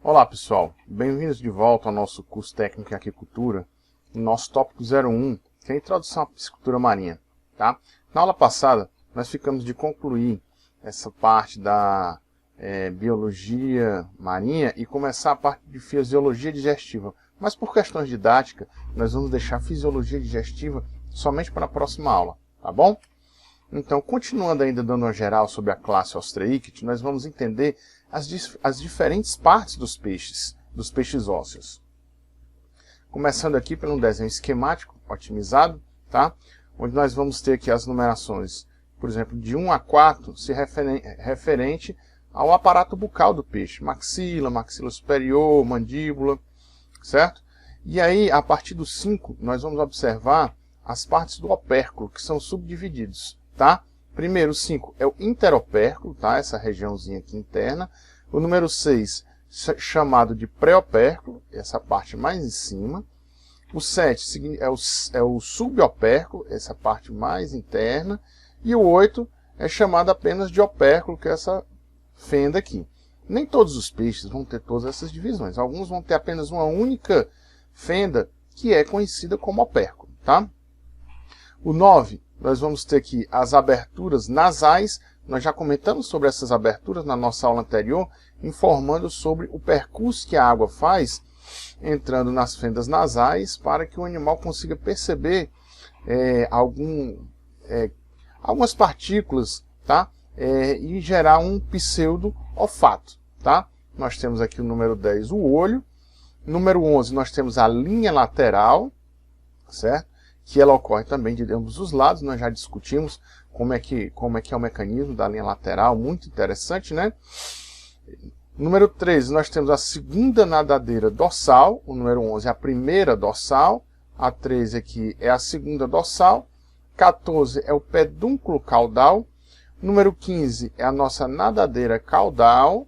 Olá pessoal, bem-vindos de volta ao nosso curso técnico em aquicultura, no nosso tópico 01, que é a introdução à piscicultura marinha. Tá? Na aula passada, nós ficamos de concluir essa parte da biologia marinha e começar a parte de fisiologia digestiva. Mas por questões didáticas, nós vamos deixar a fisiologia digestiva somente para a próxima aula, tá bom? Então, continuando ainda dando uma geral sobre a classe Ostreichet, nós vamos entender as diferentes partes dos peixes ósseos. Começando aqui pelo desenho esquemático otimizado, tá? Onde nós vamos ter aqui as numerações, por exemplo, de 1 a 4, se referente ao aparato bucal do peixe, maxila, maxila superior, mandíbula, certo? E aí, a partir do 5, nós vamos observar as partes do opérculo, que são subdivididos, tá? Primeiro, o 5 é o interopérculo, tá? Essa regiãozinha aqui interna. O número 6, chamado de pré-opérculo, essa parte mais em cima. O 7 é o subopérculo, essa parte mais interna. E o 8 é chamado apenas de opérculo, que é essa fenda aqui. Nem todos os peixes vão ter todas essas divisões. Alguns vão ter apenas uma única fenda, que é conhecida como opérculo, tá? O 9, nós vamos ter aqui as aberturas nasais. Nós já comentamos sobre essas aberturas na nossa aula anterior, informando sobre o percurso que a água faz entrando nas fendas nasais para que o animal consiga perceber algumas partículas, tá? E gerar um pseudo-olfato, tá? Nós temos aqui o número 10, o olho. Número 11, nós temos a linha lateral, certo? Que ela ocorre também de ambos os lados. Nós já discutimos como é que é o mecanismo da linha lateral, muito interessante, né? Número 13, nós temos a segunda nadadeira dorsal, o número 11 é a primeira dorsal, a 13 aqui é a segunda dorsal, 14 é o pedúnculo caudal, número 15 é a nossa nadadeira caudal,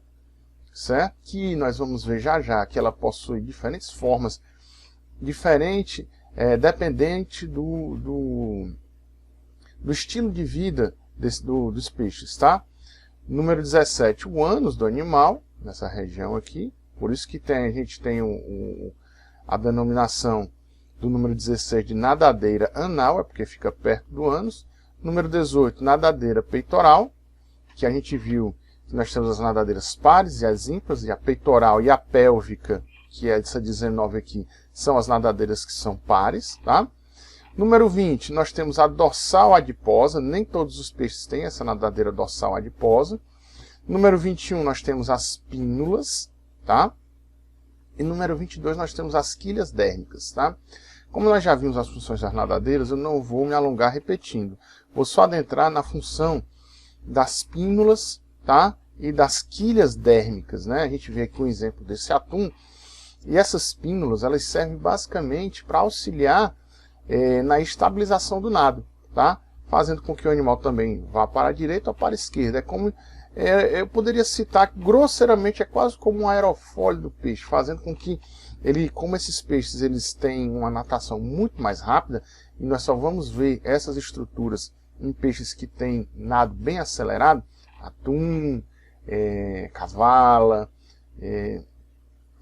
certo? Que nós vamos ver já que ela possui diferentes formas, dependente do estilo de vida dos peixes, tá? Número 17, o ânus do animal, nessa região aqui. Por isso que a gente tem a denominação do número 16 de nadadeira anal, é porque fica perto do ânus. Número 18, nadadeira peitoral, que a gente viu que nós temos as nadadeiras pares e as ímpares, e a peitoral e a pélvica, que é essa 19 aqui, são as nadadeiras que são pares, tá? Número 20, nós temos a dorsal adiposa, nem todos os peixes têm essa nadadeira dorsal adiposa. Número 21, nós temos as pínulas, tá? E número 22, nós temos as quilhas dérmicas, tá? Como nós já vimos as funções das nadadeiras, eu não vou me alongar repetindo. Vou só adentrar na função das pínulas, tá? E das quilhas dérmicas, né? A gente vê aqui um exemplo desse atum. E essas pínulas, elas servem basicamente para auxiliar na estabilização do nado, tá? Fazendo com que o animal também vá para a direita ou para a esquerda. Eu poderia citar que grosseiramente é quase como um aerofólio do peixe, fazendo com que como esses peixes eles têm uma natação muito mais rápida, e nós só vamos ver essas estruturas em peixes que têm nado bem acelerado, atum, cavala,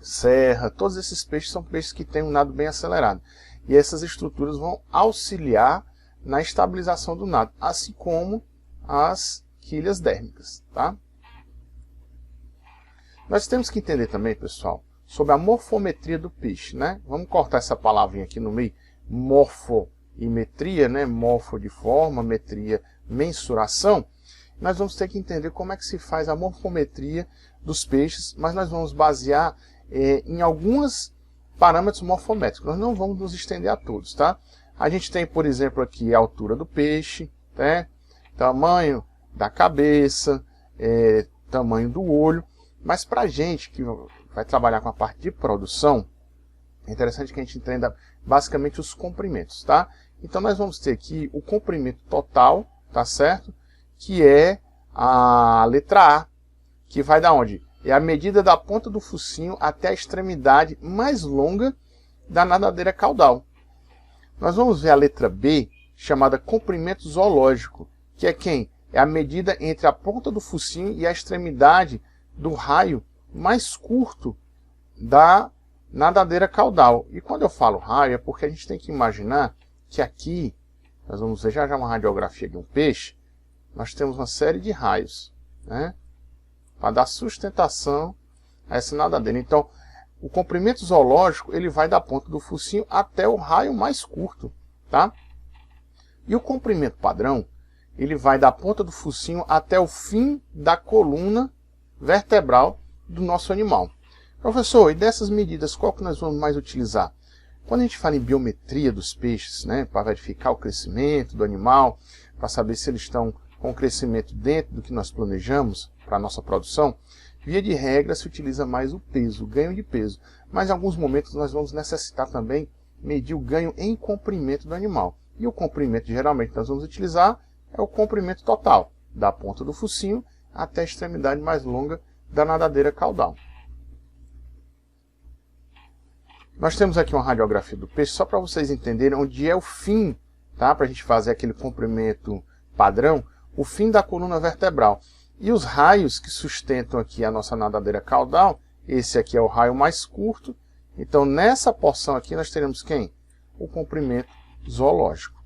serra, todos esses peixes são peixes que têm um nado bem acelerado. E essas estruturas vão auxiliar na estabilização do nado, assim como as quilhas dérmicas, tá? Nós temos que entender também, pessoal, sobre a morfometria do peixe, né? Vamos cortar essa palavrinha aqui no meio, morfometria, né? Morfo de forma, metria, mensuração. Nós vamos ter que entender como é que se faz a morfometria dos peixes, mas nós vamos basear em alguns parâmetros morfométricos. Nós não vamos nos estender a todos, tá? A gente tem, por exemplo, aqui a altura do peixe, né? Tamanho da cabeça, tamanho do olho. Mas para a gente que vai trabalhar com a parte de produção, é interessante que a gente entenda basicamente os comprimentos, tá? Então nós vamos ter aqui o comprimento total, tá certo? Que é a letra A, que vai da onde? É a medida da ponta do focinho até a extremidade mais longa da nadadeira caudal. Nós vamos ver a letra B, chamada comprimento zoológico, que é quem? É a medida entre a ponta do focinho e a extremidade do raio mais curto da nadadeira caudal. E quando eu falo raio, é porque a gente tem que imaginar que aqui, nós vamos ver já uma radiografia de um peixe, nós temos uma série de raios, né, para dar sustentação a essa nadadeira. Então, o comprimento zoológico, ele vai da ponta do focinho até o raio mais curto, tá? E o comprimento padrão, ele vai da ponta do focinho até o fim da coluna vertebral do nosso animal. Professor, e dessas medidas, qual que nós vamos mais utilizar? Quando a gente fala em biometria dos peixes, né, para verificar o crescimento do animal, para saber se eles estão com crescimento dentro do que nós planejamos para a nossa produção, via de regra se utiliza mais o peso, o ganho de peso. Mas em alguns momentos nós vamos necessitar também medir o ganho em comprimento do animal. E o comprimento geralmente nós vamos utilizar é o comprimento total, da ponta do focinho até a extremidade mais longa da nadadeira caudal. Nós temos aqui uma radiografia do peixe, só para vocês entenderem onde é o fim, tá? Para a gente fazer aquele comprimento padrão, o fim da coluna vertebral. E os raios que sustentam aqui a nossa nadadeira caudal, esse aqui é o raio mais curto. Então, nessa porção aqui, nós teremos quem? O comprimento zoológico.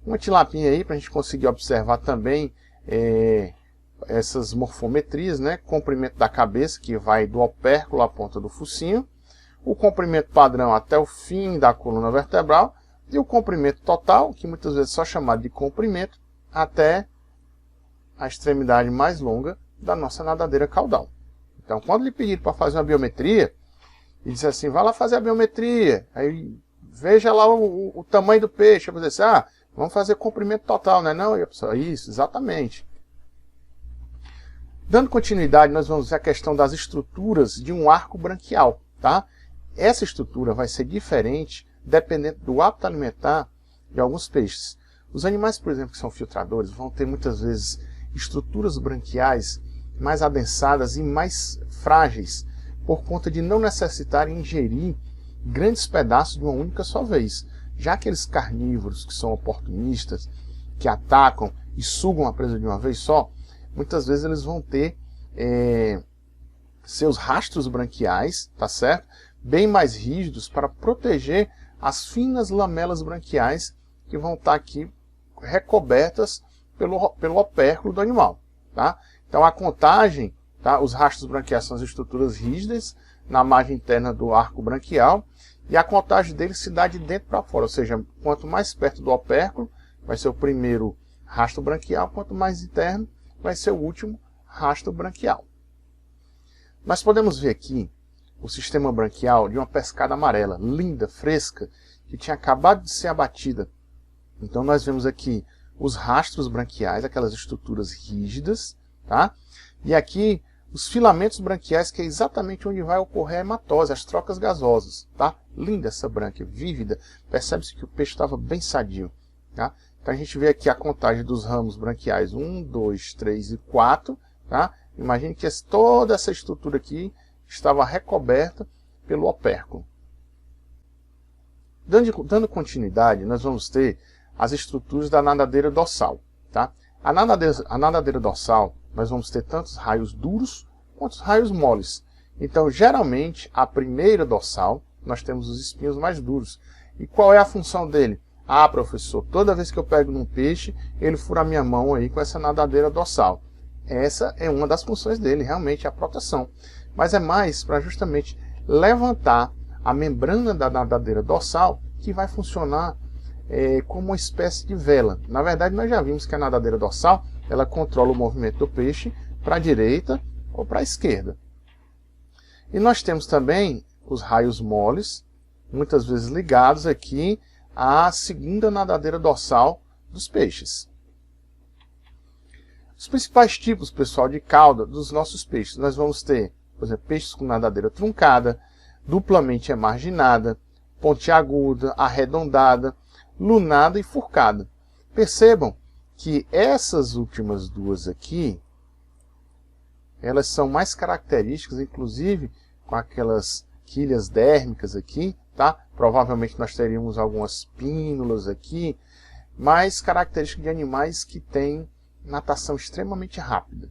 Uma tilapinha aí, para a gente conseguir observar também essas morfometrias, né? Comprimento da cabeça, que vai do opérculo à ponta do focinho. O comprimento padrão até o fim da coluna vertebral. E o comprimento total, que muitas vezes é só chamado de comprimento, até a extremidade mais longa da nossa nadadeira caudal. Então, quando lhe pedir para fazer uma biometria, e diz assim, vai lá fazer a biometria, aí veja lá o tamanho do peixe, eu vou dizer assim, vamos fazer comprimento total, né? Não, isso, exatamente. Dando continuidade, nós vamos ver a questão das estruturas de um arco branquial, tá? Essa estrutura vai ser diferente dependendo do hábito alimentar de alguns peixes. Os animais, por exemplo, que são filtradores, vão ter muitas vezes estruturas branquiais mais adensadas e mais frágeis, por conta de não necessitarem ingerir grandes pedaços de uma única só vez. Já aqueles carnívoros que são oportunistas, que atacam e sugam a presa de uma vez só, muitas vezes eles vão ter seus rastros branquiais, tá certo? Bem mais rígidos para proteger as finas lamelas branquiais que vão estar aqui recobertas pelo opérculo do animal, tá? Então a contagem, tá? Os rastros branquiais são as estruturas rígidas na margem interna do arco branquial, e a contagem deles se dá de dentro para fora, ou seja, quanto mais perto do opérculo vai ser o primeiro rastro branquial, quanto mais interno vai ser o último rastro branquial. Nós podemos ver aqui o sistema branquial de uma pescada amarela, linda, fresca, que tinha acabado de ser abatida. Então nós vemos aqui os rastros branquiais, aquelas estruturas rígidas, tá? E aqui os filamentos branquiais, que é exatamente onde vai ocorrer a hematose, as trocas gasosas, tá? Linda essa brânquia, vívida, percebe-se que o peixe estava bem sadio, tá? Então a gente vê aqui a contagem dos ramos branquiais, 1, 2, 3 e 4, tá? Imagine que toda essa estrutura aqui estava recoberta pelo opérculo. Dando continuidade, nós vamos ter as estruturas da nadadeira dorsal, tá? A nadadeira dorsal, nós vamos ter tanto os raios duros quanto os raios moles. Então, geralmente, a primeira dorsal, nós temos os espinhos mais duros. E qual é a função dele? Ah, professor, toda vez que eu pego num peixe, ele fura a minha mão aí com essa nadadeira dorsal. Essa é uma das funções dele, realmente, a proteção. Mas é mais para justamente levantar a membrana da nadadeira dorsal, que vai funcionar como uma espécie de vela. Na verdade, nós já vimos que a nadadeira dorsal, ela controla o movimento do peixe para a direita ou para a esquerda. E nós temos também os raios moles, muitas vezes ligados aqui à segunda nadadeira dorsal dos peixes. Os principais tipos, pessoal, de cauda dos nossos peixes, nós vamos ter, por exemplo, peixes com nadadeira truncada, duplamente emarginada, pontiaguda, arredondada, lunada e furcada. Percebam que essas últimas duas aqui, elas são mais características, inclusive com aquelas quilhas dérmicas aqui, tá? Provavelmente nós teríamos algumas pínulas aqui, mais características de animais que têm natação extremamente rápida.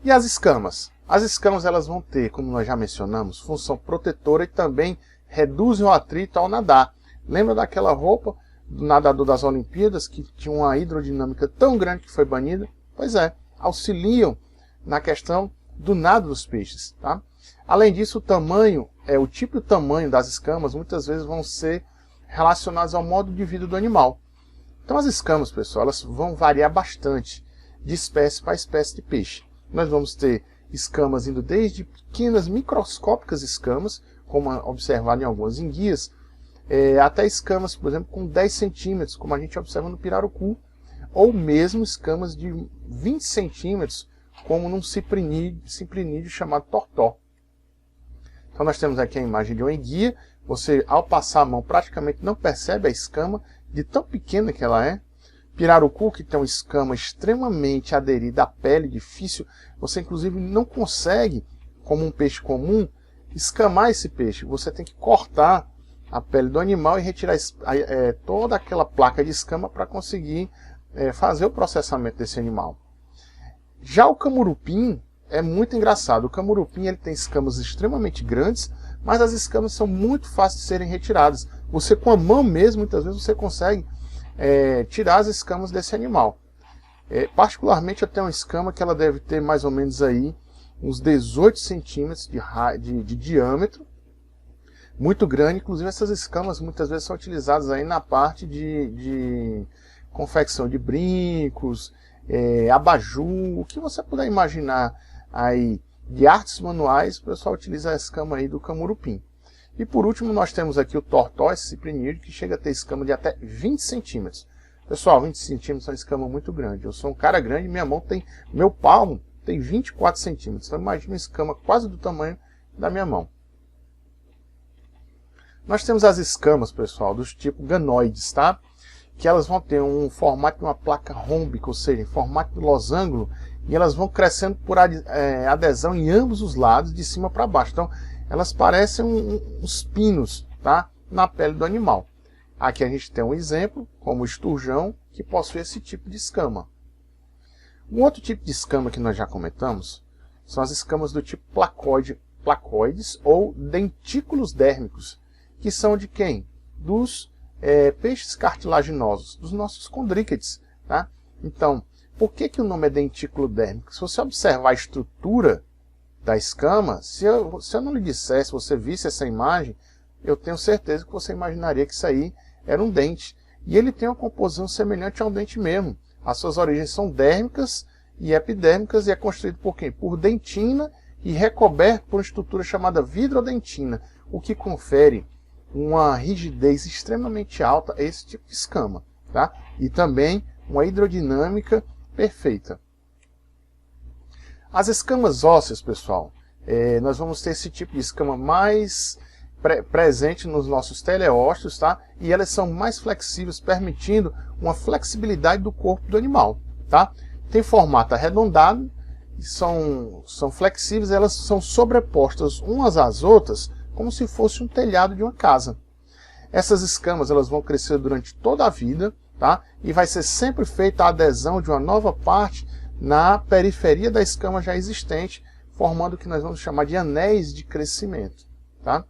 E as escamas? As escamas elas vão ter, como nós já mencionamos, função protetora e também reduzem o atrito ao nadar. Lembra daquela roupa do nadador das Olimpíadas que tinha uma hidrodinâmica tão grande que foi banida? Pois é, auxiliam na questão do nado dos peixes. Tá? Além disso, o tipo e o tamanho das escamas muitas vezes vão ser relacionados ao modo de vida do animal. Então as escamas, pessoal, elas vão variar bastante de espécie para espécie de peixe. Nós vamos ter escamas indo desde pequenas microscópicas escamas, como observado em algumas enguias, até escamas, por exemplo, com 10 centímetros, como a gente observa no pirarucu, ou mesmo escamas de 20 centímetros, como num ciprinídeo chamado tortó. Então nós temos aqui a imagem de uma enguia. Você, ao passar a mão, praticamente não percebe a escama, de tão pequena que ela é. Pirarucu, que tem uma escama extremamente aderida à pele, difícil, você inclusive não consegue, como um peixe comum, escamar esse peixe. Você tem que cortar a pele do animal e retirar toda aquela placa de escama para conseguir fazer o processamento desse animal. Já o camurupim é muito engraçado. O camurupim ele tem escamas extremamente grandes, mas as escamas são muito fáceis de serem retiradas. Você com a mão mesmo, muitas vezes você consegue tirar as escamas desse animal. Particularmente eu tenho uma escama que ela deve ter mais ou menos aí uns 18 centímetros de diâmetro, muito grande. Inclusive essas escamas muitas vezes são utilizadas aí na parte de confecção de brincos, abajur, o que você puder imaginar aí de artes manuais, o pessoal utiliza a escama aí do camurupim. E por último nós temos aqui o tortó, esse ciprinídeo, que chega a ter escama de até 20 centímetros. Pessoal, 20 centímetros é uma escama muito grande. Eu sou um cara grande, meu palmo tem 24 centímetros. Então imagina uma escama quase do tamanho da minha mão. Nós temos as escamas, pessoal, dos tipo ganoides, tá? Que elas vão ter um formato de uma placa rômbica, ou seja, em formato de losango, e elas vão crescendo por adesão em ambos os lados, de cima para baixo. Então, elas parecem uns pinos, tá? Na pele do animal. Aqui a gente tem um exemplo, como o esturjão, que possui esse tipo de escama. Um outro tipo de escama que nós já comentamos são as escamas do tipo placoides ou dentículos dérmicos, que são de quem? Dos peixes cartilaginosos, dos nossos condríquedes. Tá? Então, por que o nome é dentículo dérmico? Se você observar a estrutura da escama, se eu não lhe dissesse, se você visse essa imagem, eu tenho certeza que você imaginaria que isso aí era um dente. E ele tem uma composição semelhante a um dente mesmo. As suas origens são dérmicas e epidérmicas e é construído por quem? Por dentina e recoberto por uma estrutura chamada vidrodentina, o que confere uma rigidez extremamente alta a esse tipo de escama. Tá? E também uma hidrodinâmica perfeita. As escamas ósseas, pessoal, nós vamos ter esse tipo de escama mais presente nos nossos teleósteos, tá? E elas são mais flexíveis, permitindo uma flexibilidade do corpo do animal. Tá? Tem formato arredondado, são flexíveis, elas são sobrepostas umas às outras, como se fosse um telhado de uma casa. Essas escamas elas vão crescer durante toda a vida, tá? E vai ser sempre feita a adesão de uma nova parte na periferia da escama já existente, formando o que nós vamos chamar de anéis de crescimento. Tá?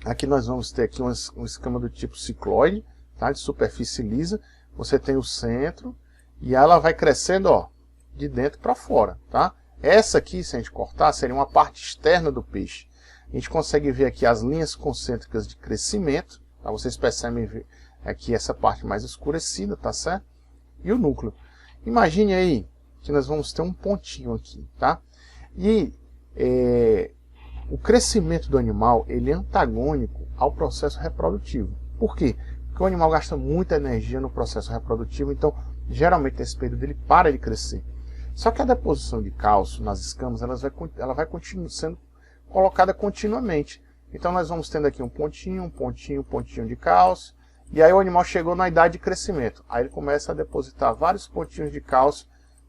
Aqui nós vamos ter aqui uma escama do tipo cicloide, tá? De superfície lisa. Você tem o centro e ela vai crescendo, ó, de dentro para fora. Tá? Essa aqui, se a gente cortar, seria uma parte externa do peixe. A gente consegue ver aqui as linhas concêntricas de crescimento. Tá? Vocês percebem aqui essa parte mais escurecida, tá certo? E o núcleo. Imagine aí que nós vamos ter um pontinho aqui, tá? E o crescimento do animal ele é antagônico ao processo reprodutivo. Por quê? Porque o animal gasta muita energia no processo reprodutivo, então geralmente nesse período ele para de crescer. Só que a deposição de cálcio nas escamas ela vai continuar sendo colocada continuamente. Então nós vamos tendo aqui um pontinho de cálcio. E aí o animal chegou na idade de crescimento. Aí ele começa a depositar vários pontinhos de cálcio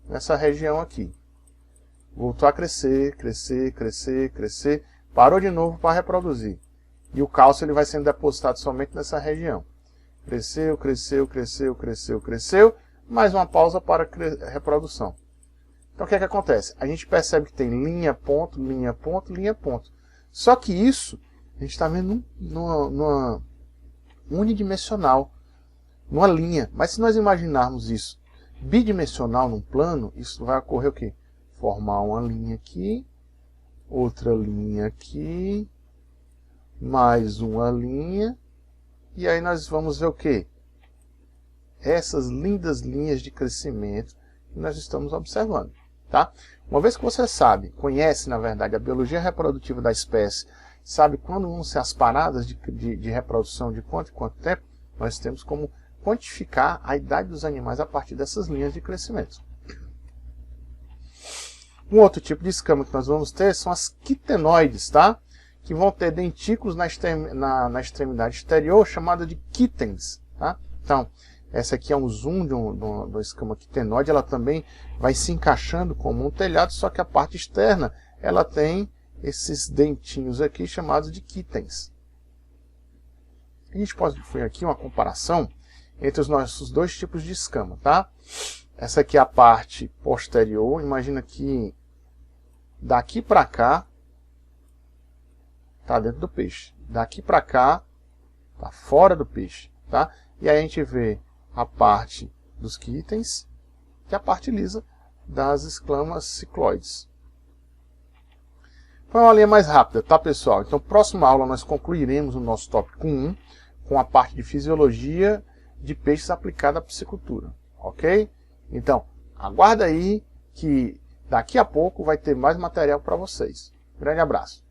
nessa região aqui. Voltou a crescer, parou de novo para reproduzir. E o cálcio ele vai sendo depositado somente nessa região. Cresceu, mais uma pausa para reprodução. Então o que é que acontece? A gente percebe que tem linha, ponto, linha, ponto, linha, ponto. Só que isso a gente está vendo numa unidimensional, numa linha. Mas se nós imaginarmos isso bidimensional num plano, isso vai ocorrer o quê? Formar uma linha aqui, outra linha aqui, mais uma linha, e aí nós vamos ver o quê? Essas lindas linhas de crescimento que nós estamos observando. Tá? Uma vez que você sabe, conhece na verdade a biologia reprodutiva da espécie, sabe quando vão ser as paradas de reprodução de quanto em quanto tempo, nós temos como quantificar a idade dos animais a partir dessas linhas de crescimento. Um outro tipo de escama que nós vamos ter são as quitenoides, tá? Que vão ter dentículos na extremidade exterior, chamada de quitens. Tá? Então, essa aqui é um zoom de uma escama quitenoide, ela também vai se encaixando como um telhado, só que a parte externa ela tem esses dentinhos aqui chamados de quitens. A gente pode ver aqui uma comparação entre os nossos dois tipos de escama, tá? Essa aqui é a parte posterior, imagina que daqui para cá está dentro do peixe, daqui para cá está fora do peixe, tá? E aí a gente vê a parte dos quitens e a parte lisa das escamas cicloides. Foi uma linha mais rápida, tá pessoal? Então, próxima aula nós concluiremos o nosso tópico 1 com a parte de fisiologia de peixes aplicada à piscicultura, ok? Então, aguarda aí que daqui a pouco vai ter mais material para vocês. Grande abraço!